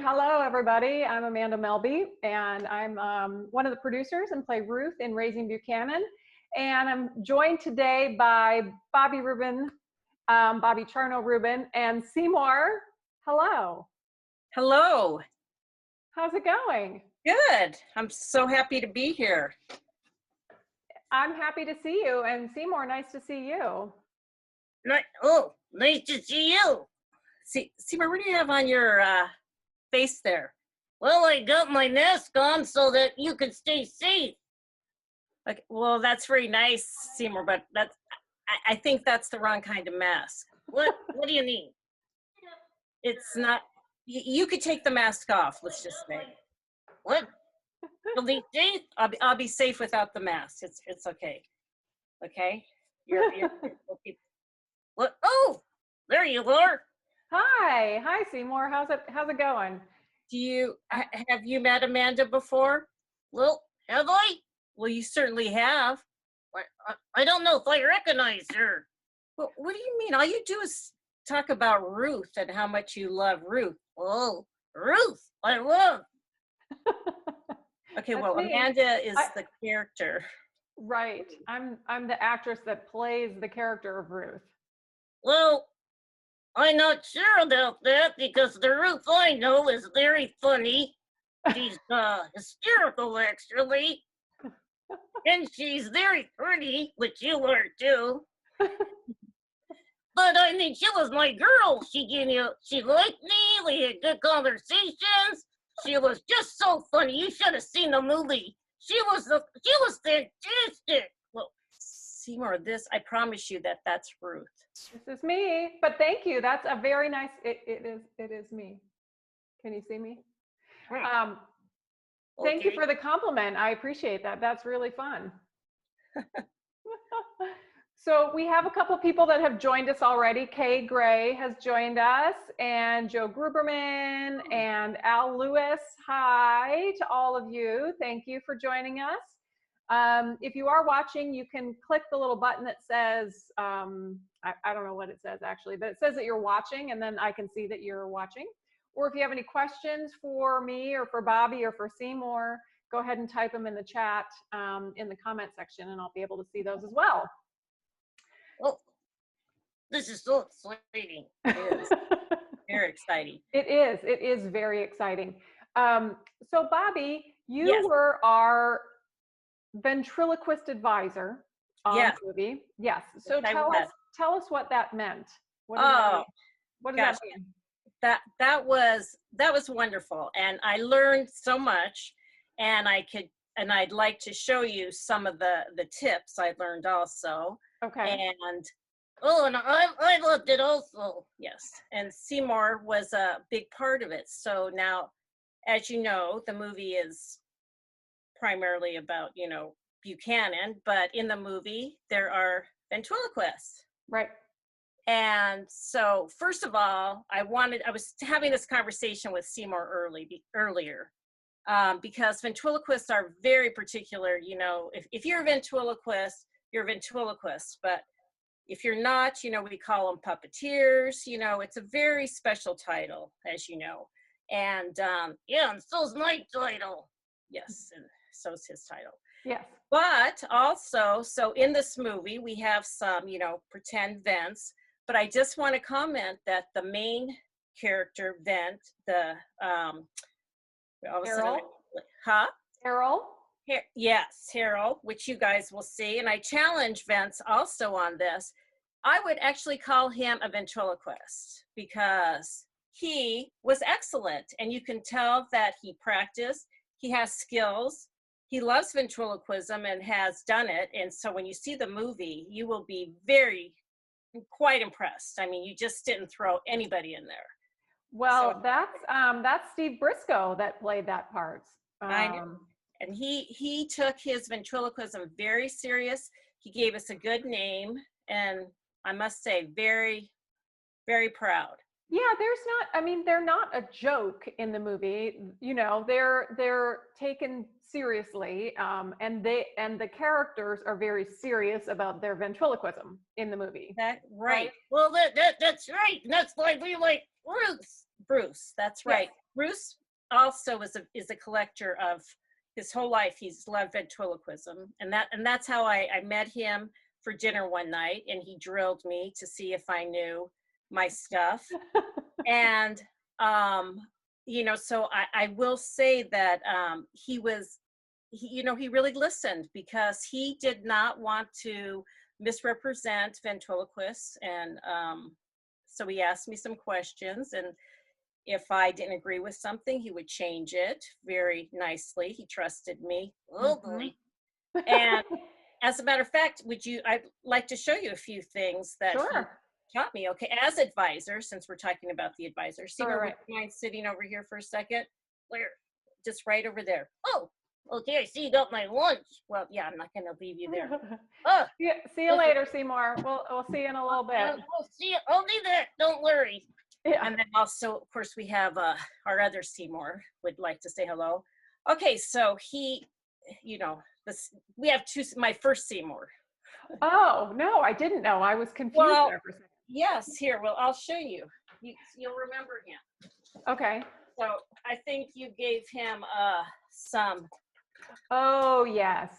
Hello, everybody. I'm Amanda Melby, and I'm one of the producers and play Ruth in Raising Buchanan. And I'm joined today by Bobbi Rubin, Bobbi Charnow Rubin, and Seymour. Hello. Hello. How's it going? Good. I'm so happy to be here. I'm happy to see you, and Seymour, nice to see you. Nice to see you. Seymour, what do you have on your face there? Well, I got my mask on so that you can stay safe. Okay, well, that's very nice, Seymour, but I think that's the wrong kind of mask. What do you mean? It's not. You could take the mask off. Let's just say. What? You'll be safe? I'll be safe without the mask. It's okay. Okay. You're okay. What? Oh, there you are. Hi, Seymour. How's it going? Have you met Amanda before? Well, have I? Well, you certainly have. I don't know if I recognize her. Well, what do you mean? All you do is talk about Ruth and how much you love Ruth. Oh, Ruth, I love. Okay, That's well, me. Amanda is the character. Right. I'm the actress that plays the character of Ruth. Well, I'm not sure about that because the Ruth I know is very funny. She's hysterical, actually. And she's very pretty, which you are too. But I mean, she was my girl. She liked me. We had good conversations. She was just so funny. You should have seen the movie. She was fantastic. Well, Seymour, I promise you that's Ruth. This is me, but thank you. That's a very nice, it is me. Can you see me? Thank you for the compliment. I appreciate that. That's really fun. So we have a couple people that have joined us already. Kay Gray has joined us, and Joe Gruberman and Al Lewis. Hi to all of you. Thank you for joining us. If you are watching, you can click the little button that says, I don't know what it says actually, but it says that you're watching, and then I can see that you're watching. Or if you have any questions for me or for Bobbi or for Seymour, go ahead and type them in the chat in the comment section, and I'll be able to see those as well. Well, this is so exciting. It is very exciting. It is very exciting. So Bobbi, you Yes. were our ventriloquist advisor on the movie. Yes. So tell us what that meant. What does that mean? That was wonderful, and I learned so much, and I'd like to show you some of the tips I learned also. Okay. And I loved it also. Yes, and Seymour was a big part of it. So now, as you know, the movie is primarily about, Buchanan, but in the movie there are ventriloquists. Right. And so first of all, I was having this conversation with Seymour earlier, because ventriloquists are very particular. If you're a ventriloquist, you're a ventriloquist, but if you're not, we call them puppeteers. It's a very special title, as you know. And and so's my title. Yes, and so's his title. Yes. But also, so in this movie, we have some, pretend vents, but I just want to comment that the main character vent, Harold? Huh? Harold? Yes, Harold, which you guys will see. And I challenge Vince also on this. I would actually call him a ventriloquist because he was excellent. And you can tell that he practiced, he has skills, he loves ventriloquism and has done it. And so when you see the movie, you will be quite impressed. I mean, you just didn't throw anybody in there. Well, so, that's Steve Briscoe that played that part. I know. And he took his ventriloquism very serious. He gave us a good name, and I must say, very, very proud. Yeah, they're not a joke in the movie. They're taken seriously, and the characters are very serious about their ventriloquism in the movie. Right. Well, that's right. That's why we like Bruce. That's right. Yes. also is a collector of, his whole life he's loved ventriloquism, and that's how I met him for dinner one night, and he drilled me to see if I knew my stuff. And so I will say that he really listened, because he did not want to misrepresent ventriloquists, and so he asked me some questions, and if I didn't agree with something, he would change it very nicely. He trusted me. Oh boy. And as a matter of fact, I'd like to show you a few things that he taught me. Okay, as advisor, since we're talking about the advisor. Seymour, would you mind sitting over here for a second? Where? Just right over there. Oh, okay, I see you got my lunch. Well, yeah, I'm not going to leave you there. Oh, See you later, Seymour. We'll see you in a little bit. We'll see you. I'll do that. Don't worry. Yeah. And then also, of course, we have our other Seymour would like to say hello. Okay, so he, we have my first Seymour. Oh, no, I didn't know. I was confused there for a second. Yes, here, well, I'll show you. You'll remember him. Okay. So I think you gave him some. Oh, yes.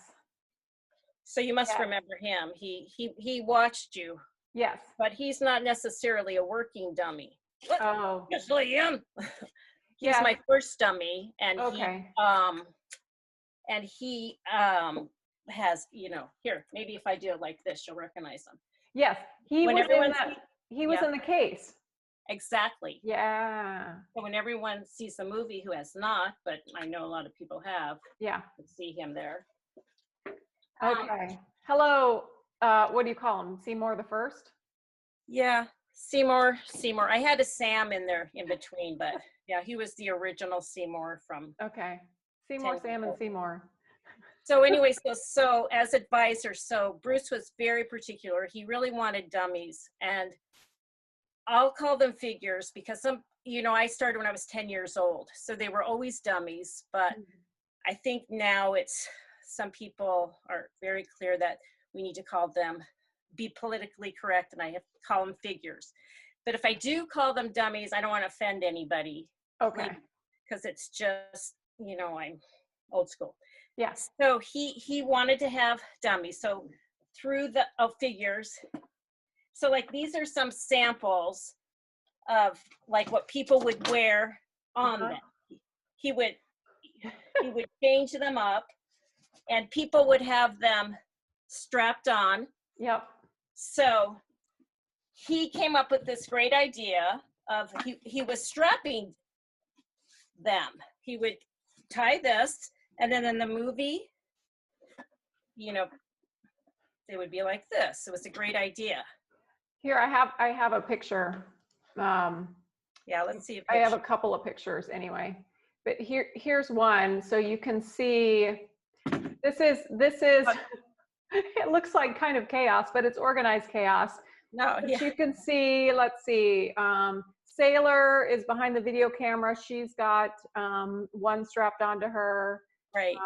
So you must remember him. He watched you. Yes. But he's not necessarily a working dummy. Oh. Yes, I am. He's my first dummy, and he has, here, maybe if I do it like this, you'll recognize him. Yes, he was in the case. Exactly. Yeah. So when everyone sees the movie, who has not, but I know a lot of people have, see him there. Okay. Hello. What do you call him? Seymour the first? Yeah, Seymour. I had a Sam in there in between, but yeah, he was the original Seymour from. Okay. Seymour, Sam, and Seymour. So anyway, so as advisor, so Bruce was very particular. He really wanted dummies, and I'll call them figures, because I started when I was 10 years old, so they were always dummies. But I think now some people are very clear that we need to be politically correct, and I have to call them figures. But if I do call them dummies, I don't want to offend anybody. Okay. Because it's just, I'm old school. Yes. So he wanted to have dummies. So through the figures, so like these are some samples of like what people would wear on them. He would change them up, and people would have them strapped on. Yep. So he came up with this great idea of he was strapping them. He would tie this, and then in the movie, they would be like this. It was a great idea. Here I have a picture. Yeah, let's see. I have a couple of pictures anyway, but here's one, so you can see. This is. It looks like kind of chaos, but it's organized chaos. No, yeah. You can see. Let's see. Sailor is behind the video camera. She's got one strapped onto her. Right.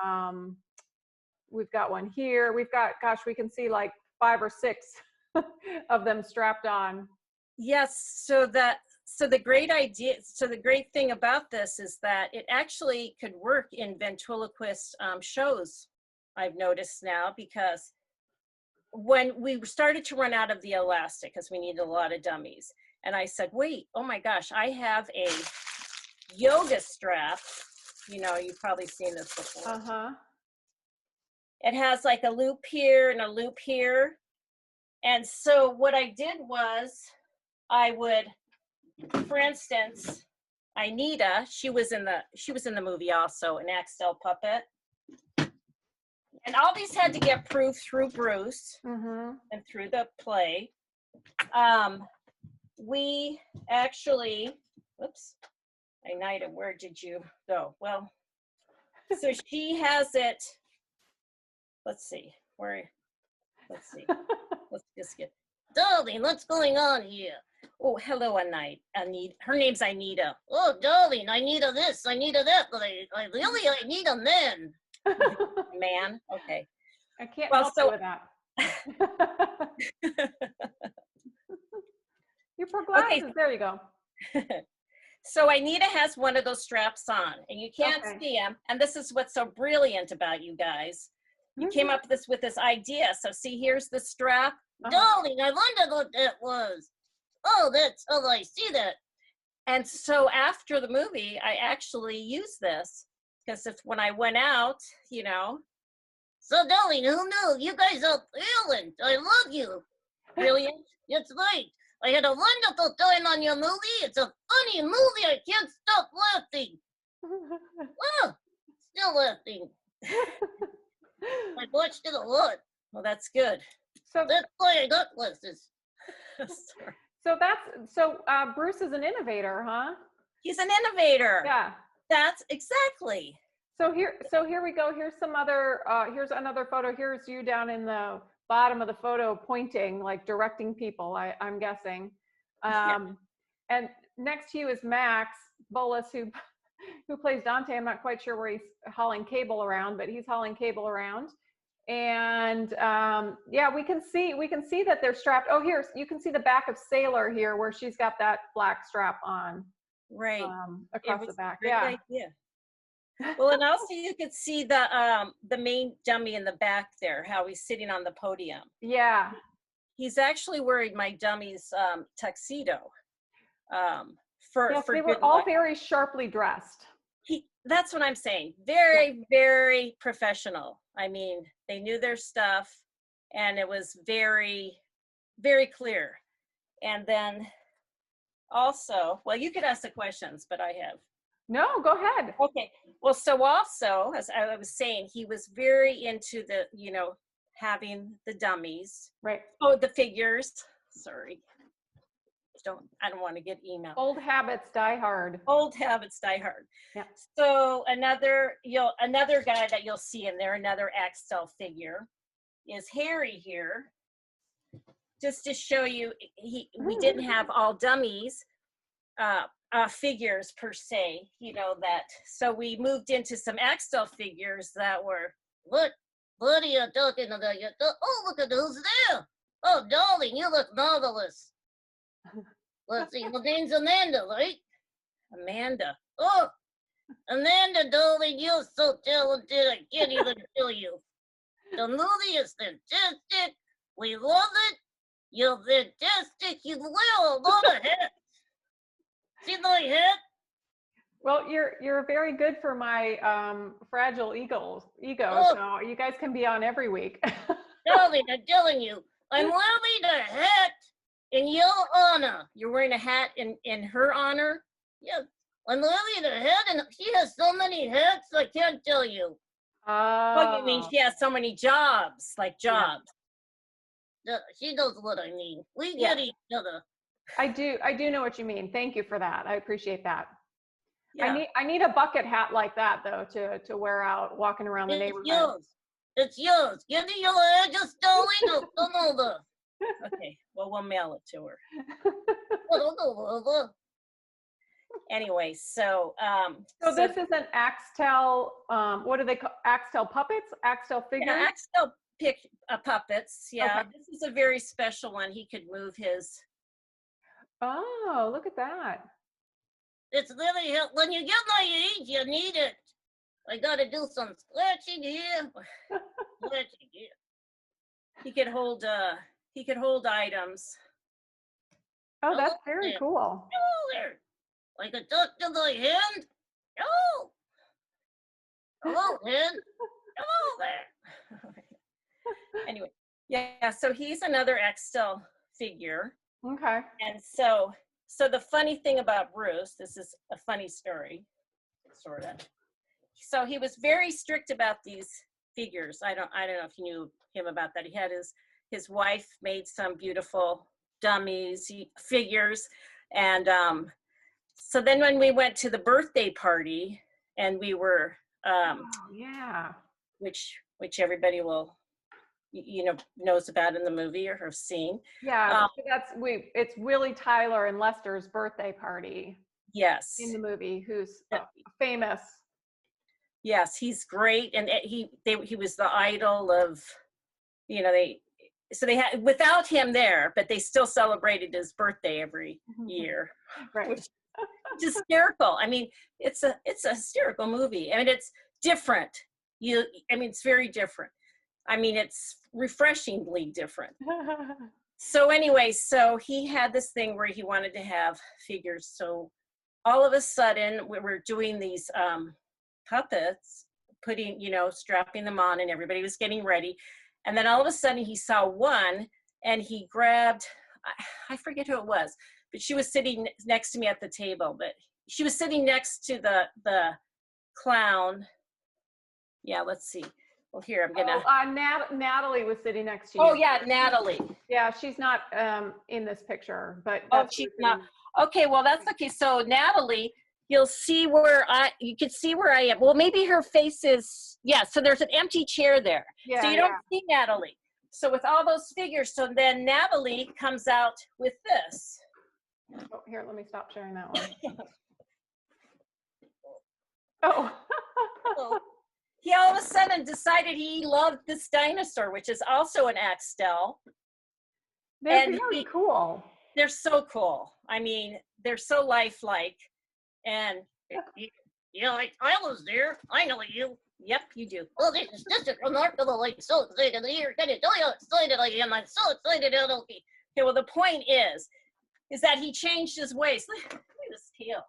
We've got one here. We've got, gosh, we can see like 5 or 6 of them strapped on. Yes. So the great thing about this is that it actually could work in ventriloquist shows, I've noticed now, because when we started to run out of the elastic, because we needed a lot of dummies, and I said, wait, oh my gosh, I have a yoga strap. You've probably seen this before. Uh-huh. It has like a loop here and a loop here. And so what I did was I would, for instance, Anita, she was in the movie also, an Axel puppet. And all these had to get proved through Bruce and through the play. We actually, whoops, Anita, where did you go? Well, so she has it. Let's see. Let's just get. Darling, what's going on here? Oh, hello, Anita. Her name's Anita. Oh, darling, I need a this, I need a that, but I need a man. Man, okay. I can't help you with that. You put glasses. Okay. There you go. So Anita has one of those straps on, and you can't see him. And this is what's so brilliant about you guys. You came up with this idea. So see, here's the strap. Darling, I wondered what that was. Oh, I see that. And so after the movie, I actually used this because when I went out, you know. So, darling, who knew? You guys are brilliant. I love you. Brilliant? That's right. I had a wonderful time on your movie. It's a funny movie. I can't stop laughing. Oh, still laughing. I watched it a lot. Well, that's good. So that's why I got glasses. So Bruce is an innovator, huh? He's an innovator. Yeah. That's exactly. So here we go. Here's some other, here's another photo. Here's you down in the bottom of the photo pointing, like directing people, I'm guessing. And next to you is Max Bolus, who plays Dante. I'm not quite sure where he's hauling cable around, but he's hauling cable around. And yeah, we can see that they're strapped. Oh, here, you can see the back of Sailor here where she's got that black strap on. Right. Across the back. Yeah. Idea. Well, and also you could see the main dummy in the back there, how he's sitting on the podium. Yeah. He's actually wearing my dummy's tuxedo. Yes, they were all very sharply dressed. That's what I'm saying. Very, very professional. I mean, they knew their stuff, and it was very, very clear. And then also, well, you could ask the questions, but I have. No, go ahead. Okay. Well, so also, as I was saying, he was very into the, having the dummies. Right. Oh, the figures. Sorry. I don't want to get email. Old habits die hard. Old habits die hard. Yeah. So another guy that you'll see in there, another Axtell figure, is Harry here. Just to show you, we didn't have all dummies figures per se, that. So we moved into some Axtell figures that were. What are you talking about? Oh, look at who's there. Oh, darling, you look marvelous. Let's see, the name's Amanda, right? Amanda. Oh, Amanda, darling, you're so talented, I can't even tell you. The movie is fantastic. We love it. You're fantastic. You wear a lot of hats. See my hat? Well, you're very good for my fragile ego. Oh. So you guys can be on every week. Darling, I'm telling you, I'm wearing a hat in your honor. You're wearing a hat in her honor? Yeah, I'm wearing a hat, and she has so many hats, I can't tell you. Oh, you mean she has so many jobs, like jobs. Yeah. She knows what I mean. We get each other. I do know what you mean. Thank you for that. I appreciate that. Yeah. I need a bucket hat like that though to wear out walking around the neighborhood. It's yours. Give me your address, darling. I'll come over. Okay. Well, we'll mail it to her. I'll go over. Anyway, so this is an Axtell. What do they call Axtell puppets? Axtell figures? Yeah, Axtell puppets. Yeah, Okay. This is a very special one. He could move his. Oh, look at that. It's really help. When you get my age, you need it. I gotta do some scratching here. Scratching here. He could hold items. Oh, that's very cool. Oh, there. I could talk to my hand. Oh. Hello, hand. Hello there. Anyway, yeah. So he's another Axtell figure. Okay. And so the funny thing about Bruce, this is a funny story, sort of. So he was very strict about these figures. I don't know if you knew him about that. He had his wife made some beautiful dummies, figures. And so then when we went to the birthday party and we were, which everybody will, knows about in the movie or have seen. Yeah, it's Willie Tyler and Lester's birthday party. Yes. In the movie, who's famous. Yes, he's great, and he was the idol of, they had without him there, but they still celebrated his birthday every year. Right. It's hysterical. I mean, it's a hysterical movie. I mean, it's different. I mean, it's very different. I mean, it's refreshingly different. So anyway, so he had this thing where he wanted to have figures. So all of a sudden we were doing these puppets, putting, strapping them on, and everybody was getting ready. And then all of a sudden he saw one, and he grabbed, I forget who it was, but she was sitting next to me at the table, but she was sitting next to the clown. Yeah, let's see. Well, here, I'm gonna. Natalie was sitting next to you. Oh yeah, Natalie. Yeah, she's not in this picture, but she's not. Okay, well that's okay. So Natalie, you can see where I am. Well, maybe her face is, yeah. So there's an empty chair there, yeah, so you don't see Natalie. So with all those figures, so then Natalie comes out with this. Oh, here, let me stop sharing that one. Oh. He all of a sudden decided he loved this dinosaur, which is also an Axtell. They're really cool. They're so cool. I mean, they're so lifelike. And yeah, I was there. I know you. Yep, you do. Well, this is remarkable. I'm so excited to hear. Can you tell you how excited I am? I'm so excited. Okay, well, the point is that he changed his ways. Look at this tail.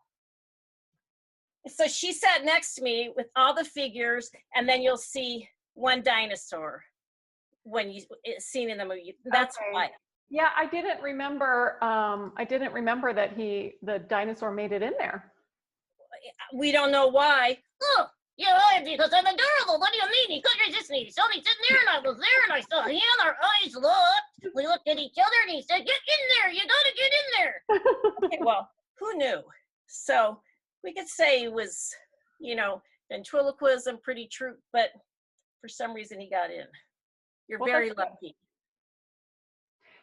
So she sat next to me with all the figures, and then you'll see one dinosaur when it's seen in the movie. That's why. Yeah, I didn't remember that the dinosaur made it in there. We don't know why. Oh, yeah, because I'm adorable. What do you mean? He couldn't resist me. He saw me sitting there, and I was there, and I saw him. Our eyes looked. We looked at each other, and he said, "Get in there. You got to get in there." Okay, well, who knew? So we could say it was, ventriloquism, pretty true, but for some reason he got in. You're very lucky.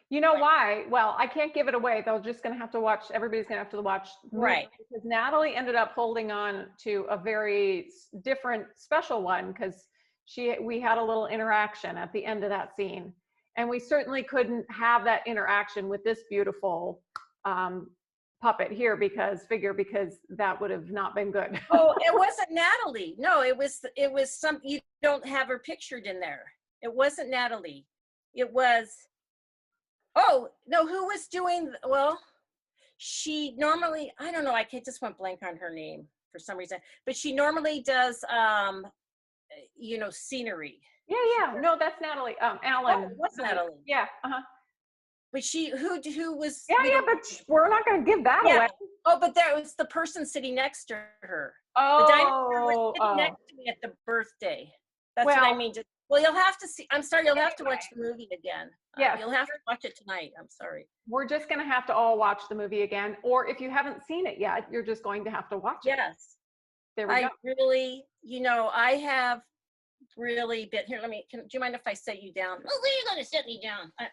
You know why? Well, I can't give it away. Everybody's going to have to watch Right. Because Natalie ended up holding on to a very different, special one, because we had a little interaction at the end of that scene. And we certainly couldn't have that interaction with this beautiful puppet here because that would have not been good. Oh, it wasn't Natalie. No, it was some, you don't have her pictured in there. It wasn't Natalie. It was, oh, no, who was doing, well, she normally, I don't know, I just went blank on her name for some reason, but she normally does, scenery. Yeah. No, that's Natalie. Alan. Oh, it was Natalie. Yeah. But who was? Yeah, but we're not going to give that away. Oh, but there was the person sitting next to her. Oh. The dinosaur was sitting next to me at the birthday. That's what I mean. Well, you'll have to see. I'm sorry, you'll have to watch the movie again. Yeah. You'll have to watch it tonight. I'm sorry. We're just going to have to all watch the movie again. Or if you haven't seen it yet, you're just going to have to watch it. Yes. There we go. Really, I have really been here. Do you mind if I set you down? Oh, where are you going to set me down? Right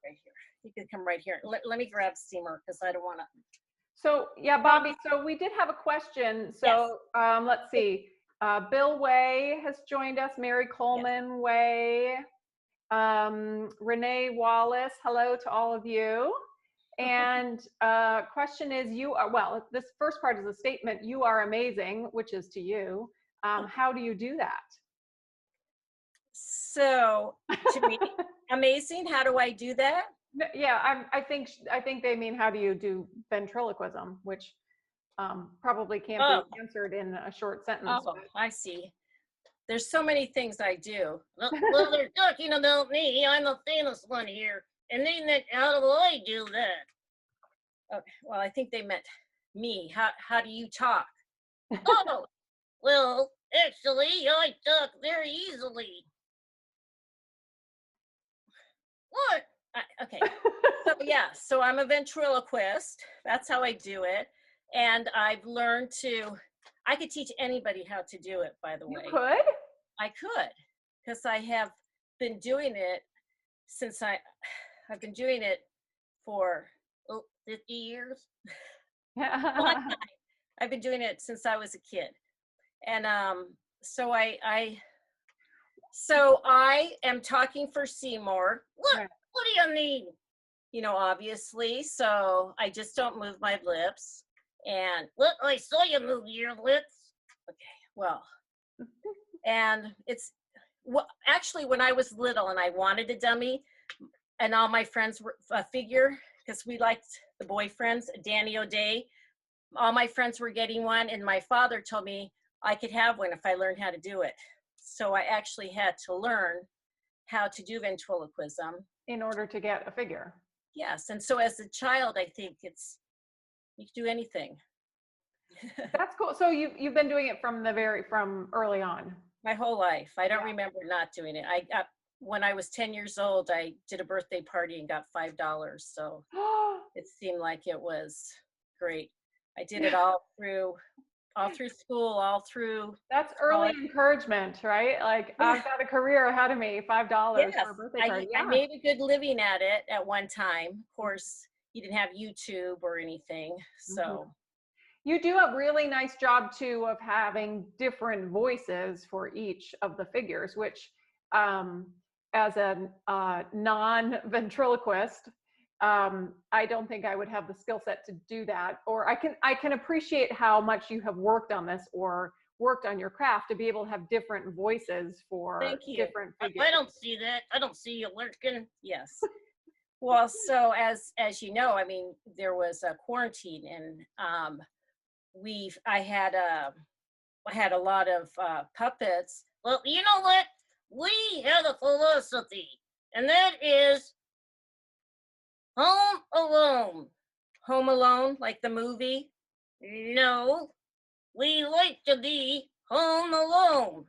here. You can come right here. Let me grab Seymour because I don't want to. So yeah, Bobbi, so we did have a question. So yes. Let's see. Bill Way has joined us. Mary Coleman Way. Renee Wallace. Hello to all of you. And question is, this first part is a statement. You are amazing, which is to you. How do you do that? So to me, amazing. How do I do that? Yeah, I think they mean how do you do ventriloquism, which probably can't be answered in a short sentence. Oh, I see. There's so many things I do. Well, they're talking about me. I'm the famous one here. And they meant, how do I do that? Okay, well, I think they meant me. How do you talk? Oh, well, actually, I talk very easily. What? Okay. So I'm a ventriloquist. That's how I do it. And I've learned I could teach anybody how to do it, by the way. You could? I could, because I have been doing it since I've been doing it for 50 years. I've been doing it since I was a kid. And so I am talking for Seymour. What do you mean? Obviously, so I just don't move my lips. And Look, I saw you move your lips. well, and it's actually when I was little and I wanted a dummy, and all my friends were a figure because we liked the boyfriends, Danny O'Day. All my friends were getting one, and my father told me I could have one if I learned how to do it. So I actually had to learn how to do ventriloquism In order to get a figure. Yes, and so as a child, I think you can do anything. That's cool. So you've been doing it from early on. My whole life. I don't remember not doing it. I got when I was 10 years old, I did a birthday party and got $5. So it seemed like it was great. I did it all through school, all through. That's early encouragement, right? Like, I've got a career ahead of me, $5 Yes, for a birthday party. I made a good living at it at one time. Of course, you didn't have YouTube or anything, so. You do a really nice job too of having different voices for each of the figures, which as a non-ventriloquist, I don't think I would have the skill set to do that. Or I can appreciate how much you have worked on this or worked on your craft to be able to have different voices for different figures. I don't see that. I don't see you lurking. Yes. Well, so as you know, I mean, there was a quarantine, and I had a lot of puppets. Well, you know what? We have a philosophy, and that is home alone. Home Alone, like the movie? No, we like to be home alone.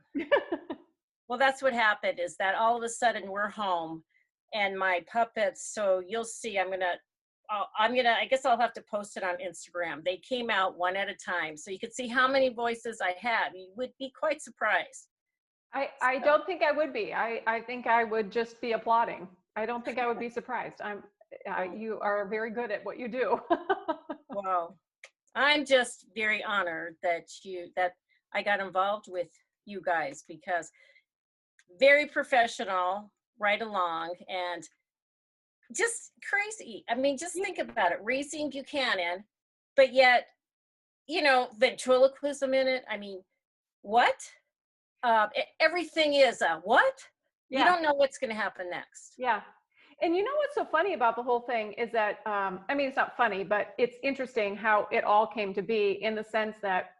Well, that's what happened, is that all of a sudden we're home, and my puppets, so you'll see, I guess I'll have to post it on Instagram. They came out one at a time, so you could see how many voices I have. You would be quite surprised. I don't think I would be. I think I would just be applauding. I don't think I would be surprised. You are very good at what you do. Well, I'm just very honored that I got involved with you guys, because very professional, right along, and just crazy. I mean, just think about it, raising Buchanan, but yet, ventriloquism in it. I mean, what? Everything is a what? Yeah. You don't know what's going to happen next. Yeah. And you know what's so funny about the whole thing is that, I mean, it's not funny, but it's interesting how it all came to be, in the sense that,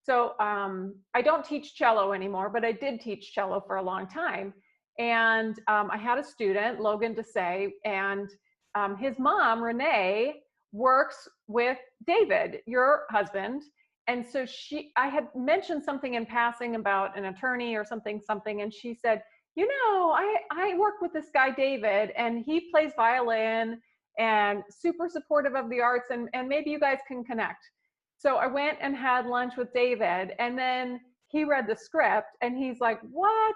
so I don't teach cello anymore, but I did teach cello for a long time. And I had a student, Logan Desai, and his mom, Renee, works with David, your husband. And so I had mentioned something in passing about an attorney or something, and she said, I work with this guy, David, and he plays violin and super supportive of the arts, and maybe you guys can connect. So I went and had lunch with David, and then he read the script and he's like, what?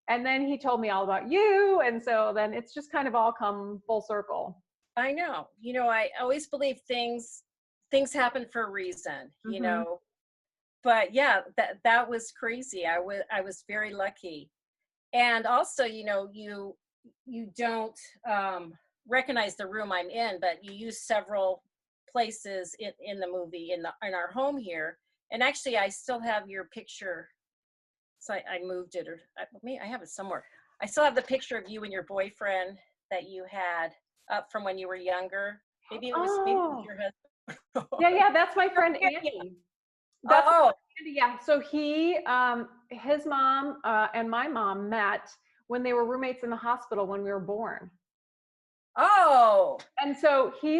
And then he told me all about you. And so then it's just kind of all come full circle. I know. I always believe things happen for a reason, but yeah, that was crazy. I was very lucky. And also, you don't recognize the room I'm in, but you use several places in the movie, in our home here. And actually, I still have your picture. So I moved it, or I have it somewhere. I still have the picture of you and your boyfriend that you had up from when you were younger. Maybe it was your husband. Yeah, that's my friend Andy. Andy, yeah. So his mom and my mom met when they were roommates in the hospital when we were born. Oh. And so he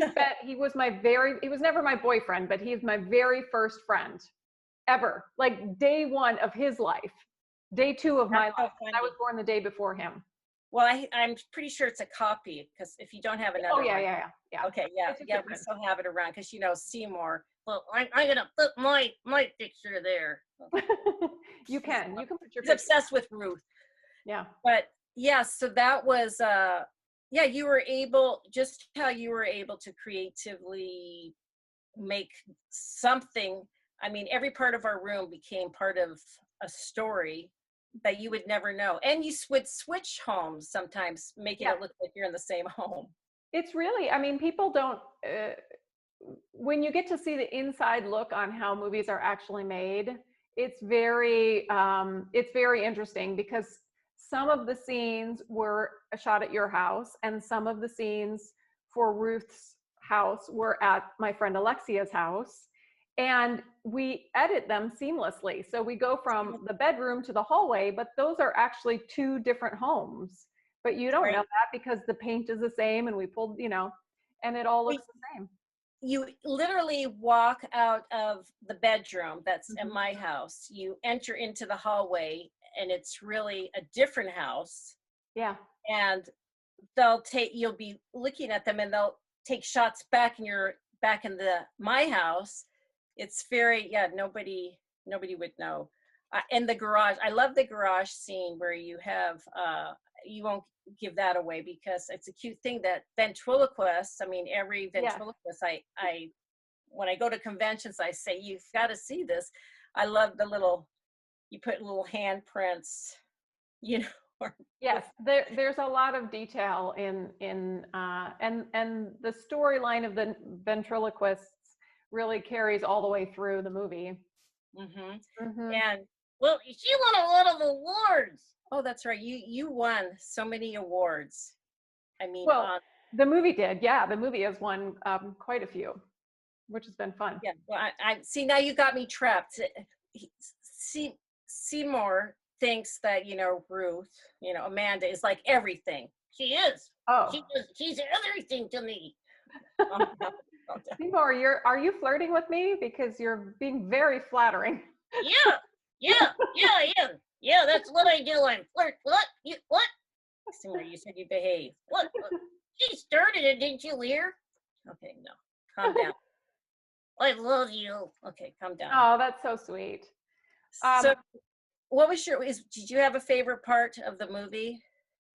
was never my boyfriend, but he's my very first friend ever. Like day one of his life, day two of my life. I was born the day before him. Well, I'm pretty sure it's a copy, because if you don't have another one. Yeah. Okay, yeah, we still have it around, because Seymour. Well, I'm gonna put my picture there. You can put your. He's obsessed with Ruth. Yeah. But yeah, so that was you were able, just how you were able to creatively make something. I mean, every part of our room became part of a story that you would never know. And you would switch homes sometimes, making it look like you're in the same home. It's really, I mean, people don't, when you get to see the inside look on how movies are actually made, it's very interesting, because some of the scenes were shot at your house, and some of the scenes for Ruth's house were at my friend Alexia's house, and we edit them seamlessly. So we go from the bedroom to the hallway, but those are actually two different homes. But you don't know that because the paint is the same, and we pulled, and it all looks the same. You literally walk out of the bedroom that's at my house. You enter into the hallway, and it's really a different house. Yeah. And you'll be looking at them, and they'll take shots back in my house. It's very, nobody would know. And the garage, I love the garage scene where you have, you won't give that away because it's a cute thing that ventriloquists, I mean, every ventriloquist, when I go to conventions, I say, you've got to see this. I love you put little handprints, Yes, there's a lot of detail in and the storyline of the ventriloquists really carries all the way through the movie. And well, she won a lot of awards. oh, that's right. You won so many awards. I mean, well, the movie did. Yeah, the movie has won quite a few, which has been fun. Yeah. Well, I see. Now you got me trapped. Seymour thinks that Ruth, Amanda is like everything. She is. Oh, She's everything to me. Seymour, are you flirting with me? Because you're being very flattering. Yeah, that's what I do. I flirt. What? Seymour, you said you behave. What? She started it, didn't you hear? Okay, no. Calm down. I love you. Okay, calm down. Oh, that's so sweet. So what was did you have a favorite part of the movie?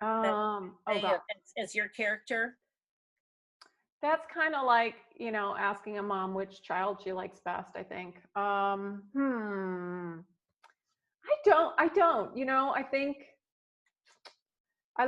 As your character? That's kind of like, asking a mom which child she likes best, I think. I don't, I think I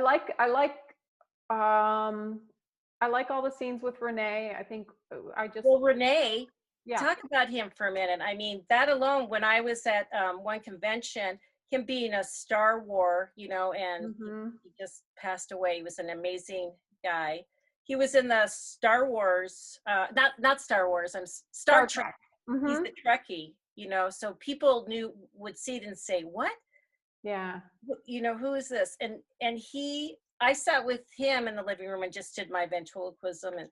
like all the scenes with Renee. I think Well, Renee, yeah. Talk about him for a minute. I mean, that alone, when I was at one convention, him being a Star War, and he just passed away. He was an amazing guy. He was in the Star Wars, not Star Wars, Star Trek. He's the Trekkie, so people would see it and say, what? Yeah. Who is this? And I sat with him in the living room and just did my ventriloquism, and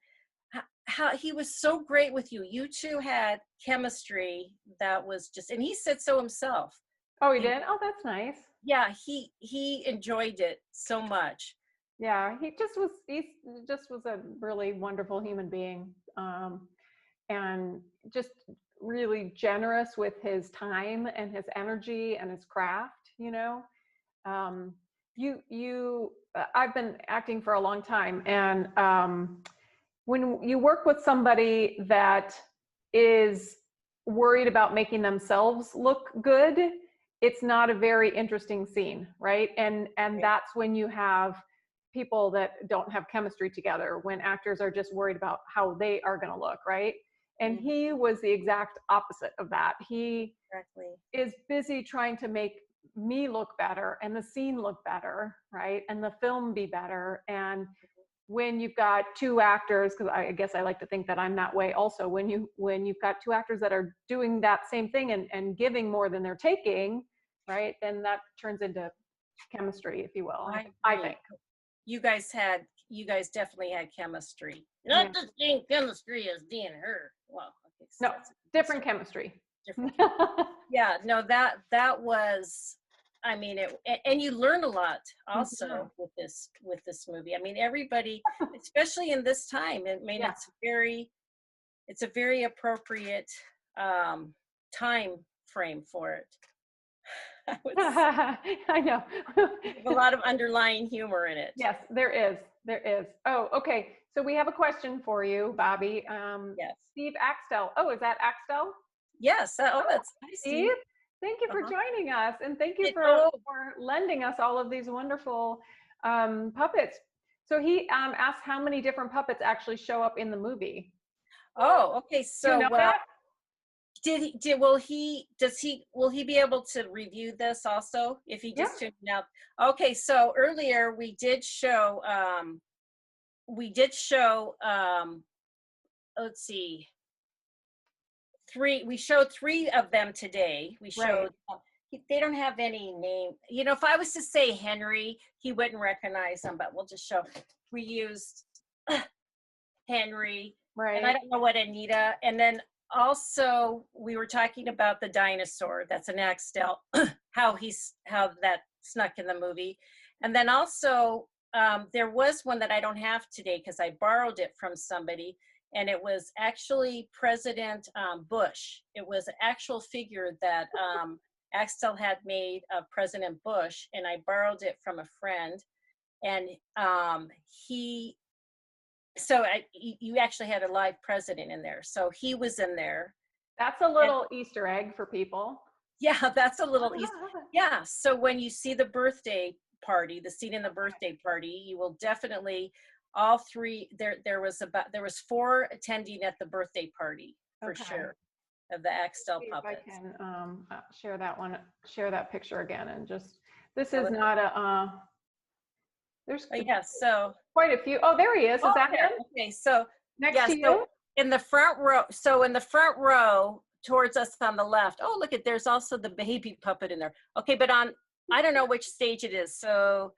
how he was so great with you. You two had chemistry that was just, and he said so himself. Oh, he did? Oh, that's nice. Yeah, he enjoyed it so much. Yeah, he just was a really wonderful human being, and just really generous with his time and his energy and his craft. I've been acting for a long time, and when you work with somebody that is worried about making themselves look good, it's not a very interesting scene, right? And that's when you have people that don't have chemistry together, when actors are just worried about how they are going to look, right? And he was the exact opposite of that. He is busy trying to make me look better and the scene look better, right? And the film be better. And when you've got two actors, because I guess I like to think that I'm that way also, when you've got two actors that are doing that same thing and giving more than they're taking, right? Then that turns into chemistry, if you will. I think. You guys definitely had chemistry. Not the same chemistry as Dee and her. Well, okay, so no, different chemistry. Different. Yeah, no, that was, I mean, and you learn a lot also with this movie. I mean, everybody, especially in this time, it's a very appropriate time frame for it. I know. A lot of underlying humor in it. Yes, there is. Oh, okay. So we have a question for you, Bobbi. Yes. Steve Axtell. Oh, is that Axtell? Yes. Oh, that's nice. Steve. Thank you for joining us, and thank you for lending us all of these wonderful puppets. So he asked how many different puppets actually show up in the movie. Oh, okay. Do you So, know well, that? will he be able to review this also if he Yeah. just tuned out? Okay, so earlier we did show, let's see, we showed three of them today. We Right. showed, they don't have any name. You know, if I was to say Henry, he wouldn't recognize them, but we'll just show, we used Henry, and I Right. don't know what Anita, and then also we were talking about the dinosaur. That's an Axtell, how that snuck in the movie. And then also there was one that I don't have today because I borrowed it from somebody, and it was actually President Bush. It was an actual figure that Axtell had made of President Bush, and I borrowed it from a friend. And you actually had a live president in there. So he was in there. That's a little Easter egg for people. Yeah, that's a little easy. Yeah, so when you see the birthday party, the scene in the birthday party, you will definitely, all three, there was 4 attending at the birthday party for sure, of the Axtell See puppets. if I can share that picture again, and just, this is not a, there's Yeah, so. quite a few. Oh, there he is. Is that him? Okay, so. Next to you? In the front row, towards us on the left, oh, look there's also the baby puppet in there. Okay, but I don't know which stage it is. So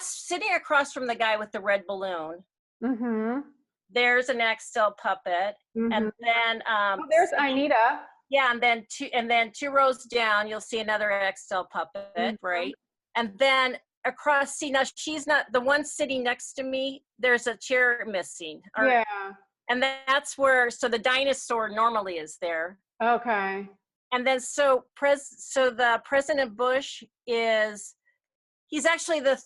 sitting across from the guy with the red balloon, there's an Axtell puppet. And then there's Anita. Yeah, and then two rows down, you'll see another Axtell puppet, right? And then across, see, now she's not the one sitting next to me, there's a chair missing. Yeah. And that's where, so the dinosaur normally is there. Okay. And then so the President Bush he's actually the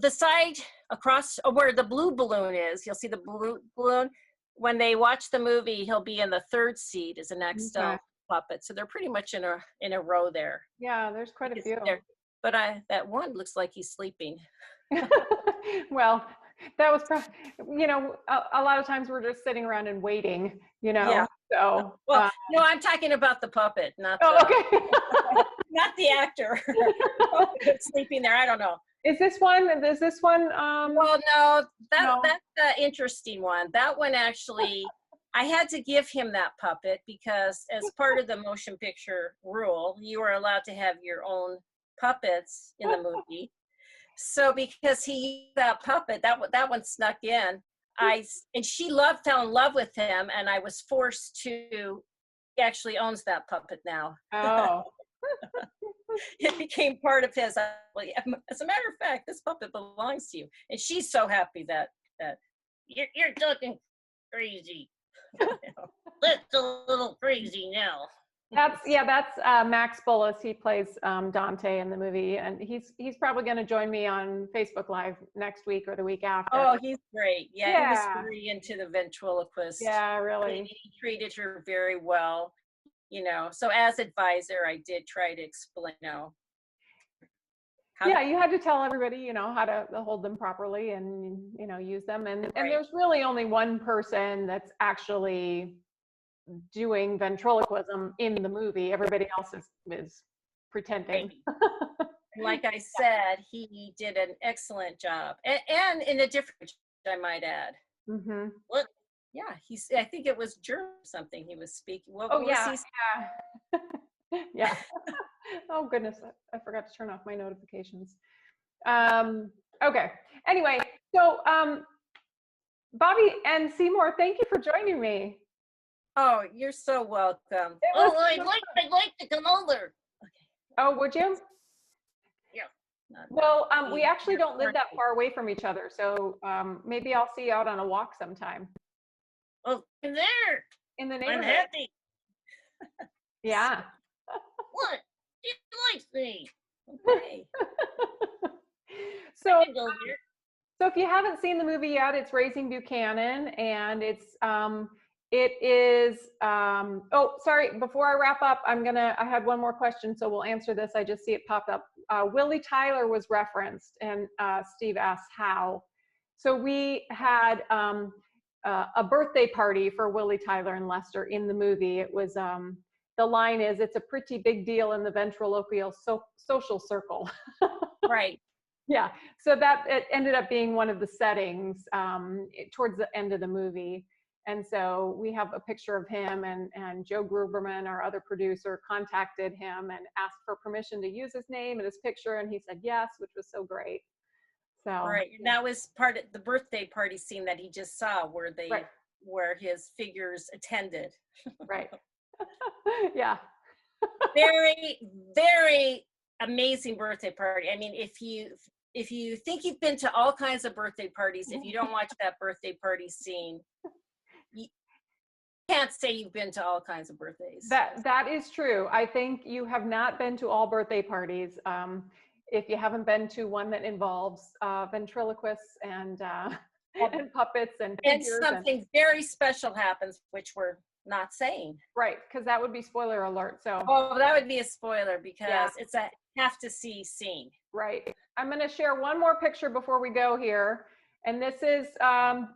side across where the blue balloon is. You'll see the blue balloon. When they watch the movie, he'll be in the 3rd seat as an Axtell puppet. So they're pretty much in a row there. Yeah, there's quite a few. But that one looks like he's sleeping. Well, that was probably, a lot of times we're just sitting around and waiting, Yeah. So. Well, no, I'm talking about the puppet, not okay. not the actor sleeping there. I don't know. Is this one? Well, no, that's the interesting one. That one actually, I had to give him that puppet because as part of the motion picture rule, you are allowed to have your own puppets in the movie. So because he used that puppet, that one snuck in. And she fell in love with him, and I was forced to. He actually owns that puppet now. Oh. It became part of his. As a matter of fact, this puppet belongs to you, and she's so happy that you're talking crazy. That's a little crazy now. That's Max Bullis. He plays Dante in the movie, and he's probably going to join me on Facebook Live next week or the week after. Oh, he's great. Yeah, he was very into the ventriloquist. Yeah, really. He treated her very well. So as advisor, I did try to explain, you had to tell everybody, how to hold them properly and, use them. And there's really only one person that's actually doing ventriloquism in the movie. Everybody else is pretending. Like I said, he did an excellent job, and in a different, I might add. What? Yeah, I think it was German or something he was speaking. Yeah. Oh goodness, I forgot to turn off my notifications. Okay. Anyway, so Bobbi and Seymour, thank you for joining me. Oh, you're so welcome. I'd like to come over. Okay. Oh, would you? Yeah. Well, we actually don't live that far away from each other, so maybe I'll see you out on a walk sometime. Oh, in there. In the neighborhood. I'm happy. Yeah. What? She likes me. Okay. So if you haven't seen the movie yet, it's Raising Buchanan, and it is, oh, sorry, before I wrap up, I had one more question, so we'll answer this. I just see it popped up. Willie Tyler was referenced, and Steve asked how. So we had, a birthday party for Willie, Tyler, and Lester in the movie. It was, the line is, "It's a pretty big deal in the ventriloquial social circle." Right. Yeah, so that it ended up being one of the settings towards the end of the movie. And so we have a picture of him, and Joe Gruberman, our other producer, contacted him and asked for permission to use his name and his picture, and he said yes, which was so great. So Right, and that was part of the birthday party scene that he just saw, where Right. where his figures attended. Right. Yeah. Very, very amazing birthday party. I mean, if you think you've been to all kinds of birthday parties, if you don't watch that birthday party scene, you can't say you've been to all kinds of birthdays. That is true. I think you have not been to all birthday parties. If you haven't been to one that involves ventriloquists and puppets and And figures something very special happens, which we're not saying. right, because that would be spoiler alert. So Oh, that would be a spoiler, because Yeah. it's a have to see scene. right. I'm going to share one more picture before we go here. And this is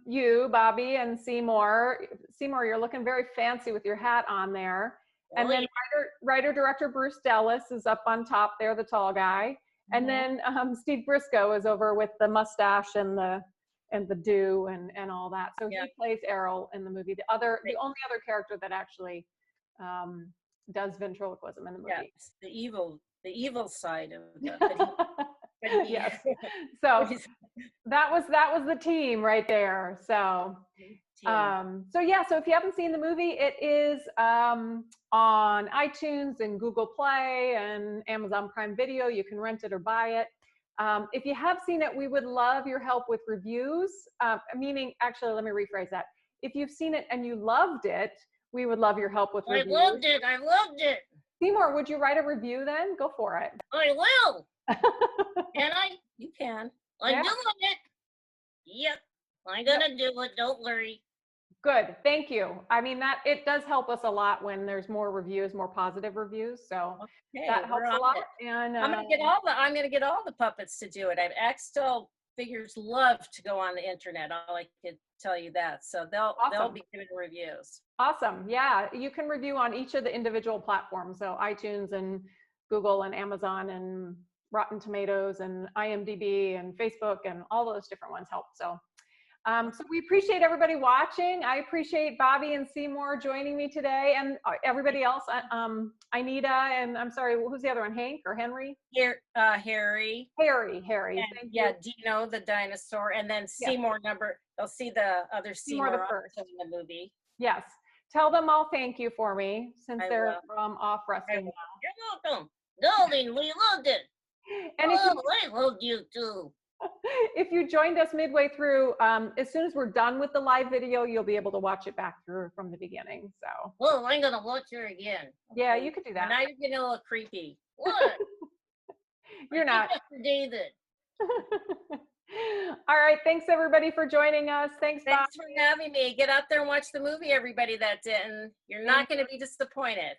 you, Bobbi, and Seymour. Seymour, you're looking very fancy with your hat on there. And then writer-director Bruce Dellis is up on top there, the tall guy. And then Steve Briscoe is over with the mustache and the do and all that. So he plays Errol in the movie. The only other character that actually does ventriloquism in the movie. Yes, the evil side of the Yes. So that was the team right there. So so if you haven't seen the movie, it is on iTunes and Google Play and Amazon Prime Video. You can rent it or buy it. If you have seen it, we would love your help with reviews. Meaning, actually, let me rephrase that. If you've seen it and you loved it, we would love your help with reviews. I loved it. Seymour, would you write a review then? Go for it. I will. Can I? You can. I'm doing it. Yep. I'm gonna do it. Don't worry. Good. Thank you. I mean, it does help us a lot when there's more reviews, more positive reviews. So that helps a lot. And I'm gonna get all the puppets to do it. Axtell Figures love to go on the internet. I can tell you that. So they'll be giving reviews. Awesome. Yeah, you can review on each of the individual platforms. So iTunes and Google and Amazon and Rotten Tomatoes and IMDb and Facebook and all those different ones help. So so we appreciate everybody watching. I appreciate Bobbi and Seymour joining me today, and everybody else. Anita, and I'm sorry, who's the other one? Hank or Henry? Harry. Harry. And, Dino the dinosaur, and then Seymour they'll see the other Seymour the first in the movie. Yes. Tell them all thank you for me, since they're off wrestling now. You're welcome. Darling, we loved it. And I loved you too. if you joined us midway through, as soon as we're done with the live video, you'll be able to watch it back through from the beginning. So. Well, I'm gonna watch her again. Yeah, you could do that. Now you're getting a little creepy. What? You're not. David. All right. Thanks everybody for joining us. Thanks for Bobbi. having me. Get out there and watch the movie, everybody that didn't. You're not going to be disappointed.